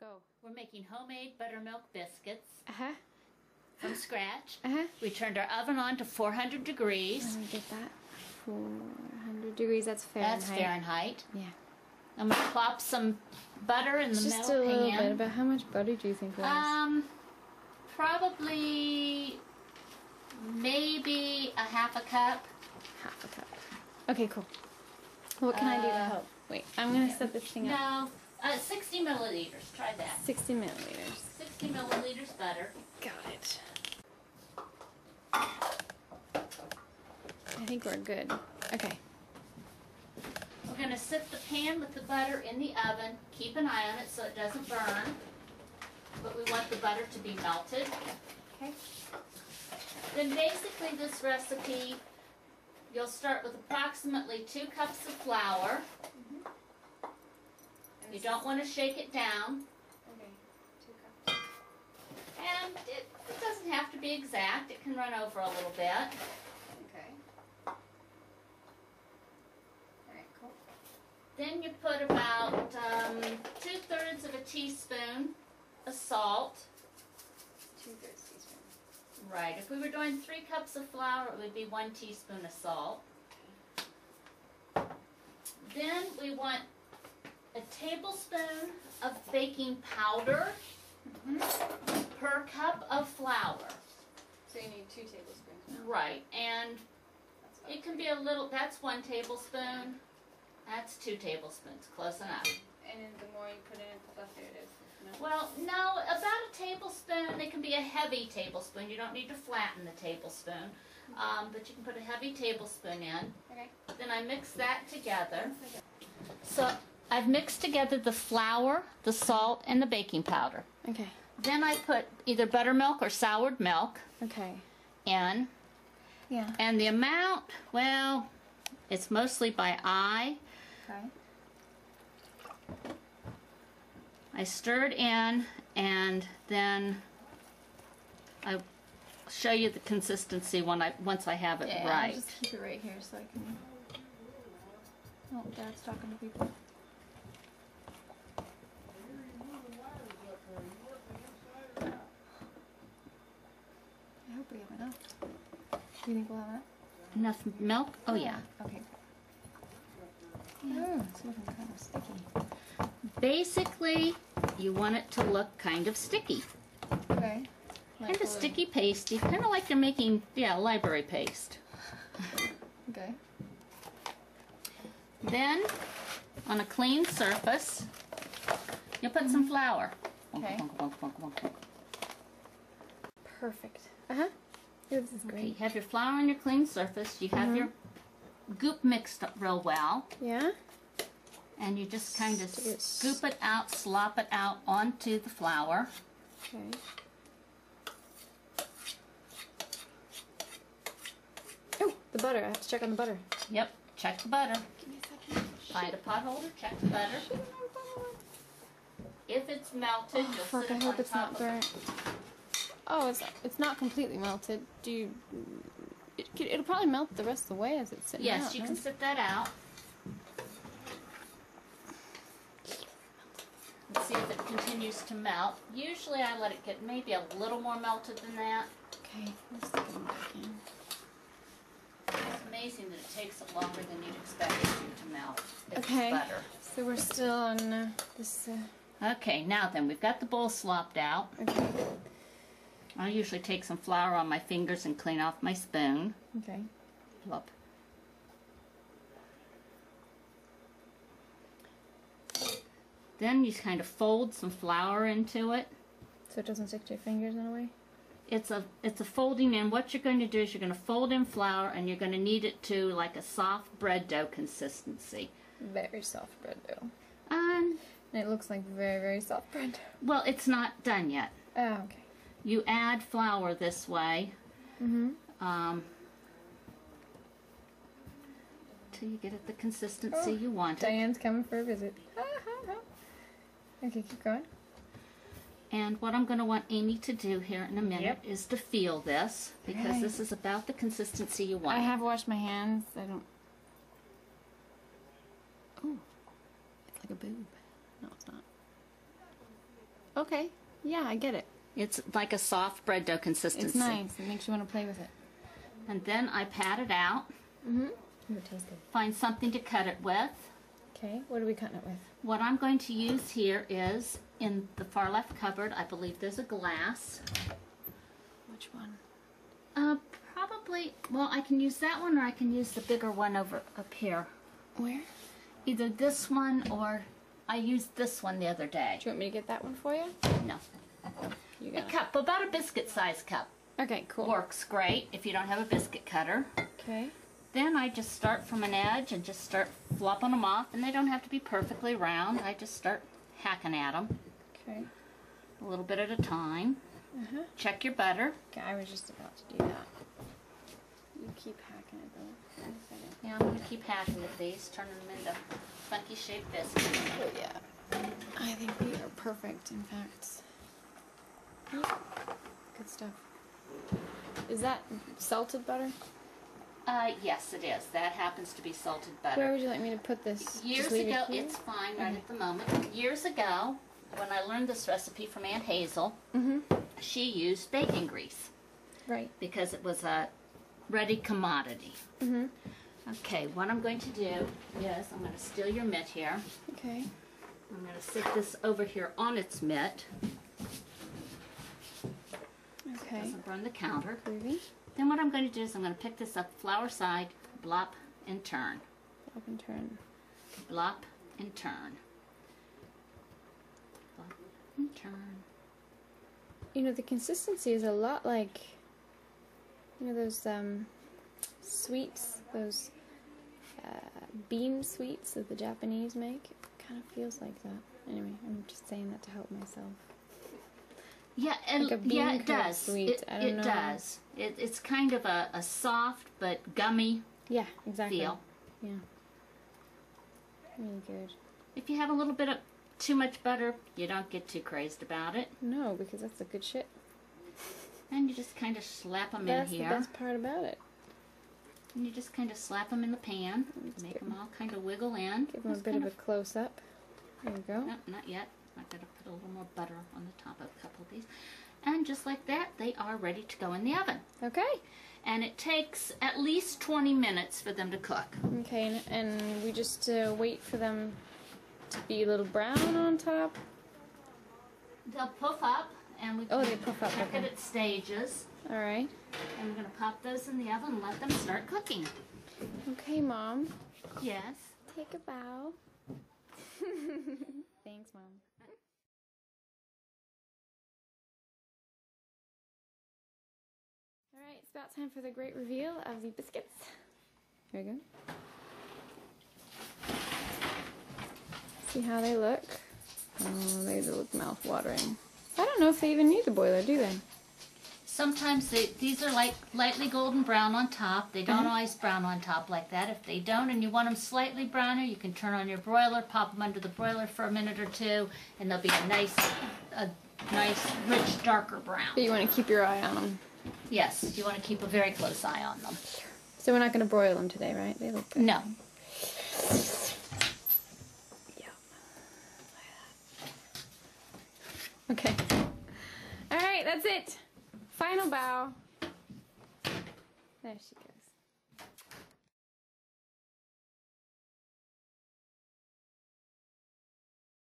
Go. We're making homemade buttermilk biscuits Uh-huh. from scratch. Uh-huh. We turned our oven on to 400 degrees. Let me get that. 400 degrees, that's Fahrenheit. That's Fahrenheit. Yeah. I'm going to plop some butter in the Just metal a little pan. bit. About how much butter do you think it is? Probably maybe a half a cup. Half a cup. Okay, cool. What can I do to help? Wait, I'm going to set this thing up. No, 60 milliliters. Try that. 60 milliliters. 60 milliliters butter. Got it. I think we're good. Okay. We're going to sit the pan with the butter in the oven. Keep an eye on it so it doesn't burn. But we want the butter to be melted. Okay. Then basically this recipe, you'll start with approximately 2 cups of flour. You don't want to shake it down. Okay. 2 cups. And it doesn't have to be exact. It can run over a little bit. Okay. Alright, cool. Then you put about 2/3 of a teaspoon of salt. 2/3 teaspoon. Right. If we were doing 3 cups of flour, it would be 1 teaspoon of salt. Then we want a tablespoon of baking powder per cup of flour. So you need 2 tablespoons now. Right. And That's it can be a little, that's 1 tablespoon. That's 2 tablespoons. Close enough. And then the more you put in it, the fluffier it is. No? Well, no, about a tablespoon. It can be a heavy tablespoon. You don't need to flatten the tablespoon. But you can put a heavy tablespoon in. Okay. Then I mix that together. So I've mixed together the flour, the salt, and the baking powder. Okay. Then I put either buttermilk or soured milk Okay. in. Yeah. And the amount, well, it's mostly by eye. Okay. I stir it in, and then I show you the consistency once I have it Yeah, right. I'll just keep it right here so I can... Oh, Dad's talking to people. I hope we have enough. Do you think we'll have enough? Enough milk? Oh yeah. Okay. Oh, it's looking kind of sticky. Basically, you want it to look kind of sticky. Okay. Kind of sticky pasty, kind of like you're making, library paste. Okay. Then, on a clean surface, you'll put some flour. Okay. Perfect. Uh-huh. This is Okay, great. you have your flour on your clean surface. You have your goop mixed up real well. Yeah? And you just kind of Stick it. scoop it out, slop it out onto the flour. Okay. Oh, the butter. I have to check on the butter. Yep, check the butter. Give me a second. Find a pot holder, check the butter. If it's melted, you'll Fuck, sit I it hope on it's top not of it. burnt. Oh, it's not completely melted. Do you... It'll probably melt the rest of the way as it's sitting out. Yes, you no? can sit that out. Let's see if it continues to melt. Usually I let it get maybe a little more melted than that. Okay, let's stick it back in. It's amazing that it takes it longer than you'd expect it to melt. It's Okay, butter. so we're still on this... Okay, now then, we've got the bowl slopped out. Okay. I usually take some flour on my fingers and clean off my spoon. Okay. Plop. Then you kind of fold some flour into it. So it doesn't stick to your fingers in a way? It's a folding in. What you're going to do is you're going to fold in flour and you're going to knead it to like a soft bread dough consistency. Very soft bread dough. Um, And it looks like very, very soft bread dough. well, it's not done yet. Oh, okay. You add flour this way. Till you get it the consistency you want it. Diane's coming for a visit. Okay, keep going. And what I'm going to want Amy to do here in a minute is to feel this, because Okay. this is about the consistency you want. I have washed my hands. I don't... Oh, it's like a boob. No, it's not. Okay. Yeah, I get it. It's like a soft bread dough consistency. It's nice. It makes you want to play with it. And then I pat it out. Mm-hmm. Ooh, it tastes good. Find something to cut it with. Okay. What are we cutting it with? What I'm going to use here is, in the far left cupboard, I believe there's a glass. Which one? Probably, well, I can use that one or I can use the bigger one over up here. Where? Either this one or I used this one the other day. Do you want me to get that one for you? No. You A got it. cup, about a biscuit size cup. Okay, cool. Works great if you don't have a biscuit cutter. Okay. Then I just start from an edge and just start flopping them off, and they don't have to be perfectly round. I just start hacking at them. Okay. A little bit at a time. Uh-huh. Check your butter. Okay, I was just about to do that. You keep hacking it though. In a second. Yeah, I'm going to keep hacking at these, turning them into funky shaped biscuits. Oh yeah. I think we are perfect, in fact. Yep. Good stuff. Is that salted butter? Yes, it is. That happens to be salted butter. Where would you like me to put this? Years Just leave ago, it here? it's fine right at the moment. Years ago, when I learned this recipe from Aunt Hazel, she used bacon grease Right. because it was a ready commodity. Mm-hmm. Okay, what I'm going to do is I'm going to steal your mitt here. Okay. I'm going to sit this over here on its mitt. Okay. Doesn't burn the counter. Groovy. Then what I'm going to do is I'm going to pick this up flour side, blop, and turn. Up and turn. Blop and turn. Blop and turn. You know, the consistency is a lot like, you know, those sweets, those bean sweets that the Japanese make. It kind of feels like that. Anyway, I'm just saying that to help myself. Yeah, and Like a bean yeah, it curd does. sweet. I don't It know. does. It's kind of a soft but gummy Yeah, exactly. feel. Yeah. Really good. If you have a little bit of too much butter, you don't get too crazed about it. No, because that's the good shit. And you just kind of slap them That's in the here. best part about it. And you just kind of slap them in the pan. Make them all kind of wiggle in. Give them a Just bit kind of a close-up. There you go. No, not yet. I've got to put a little more butter on the top of a couple of these. And just like that, they are ready to go in the oven. Okay. And it takes at least 20 minutes for them to cook. Okay, and we just wait for them to be a little brown on top. They'll puff up, and we Oh, can they puff up, check okay. it at stages. All right. And we're going to pop those in the oven and let them start cooking. Okay, Mom. Yes. Take a bow. Thanks, Mom. All right, it's about time for the great reveal of the biscuits. Here we go. See how they look? Oh, they look mouth-watering. I don't know if they even need the boiler, do they? Sometimes these are like lightly golden brown on top. They don't always brown on top like that. If they don't and you want them slightly browner, you can turn on your broiler, pop them under the broiler for a minute or two, and they'll be a nice, rich, darker brown. But you want to keep your eye on them. Yes, you want to keep a very close eye on them. So we're not going to broil them today, right? They look good. No. Yeah. Okay. All right, that's it. Final bow. There she goes.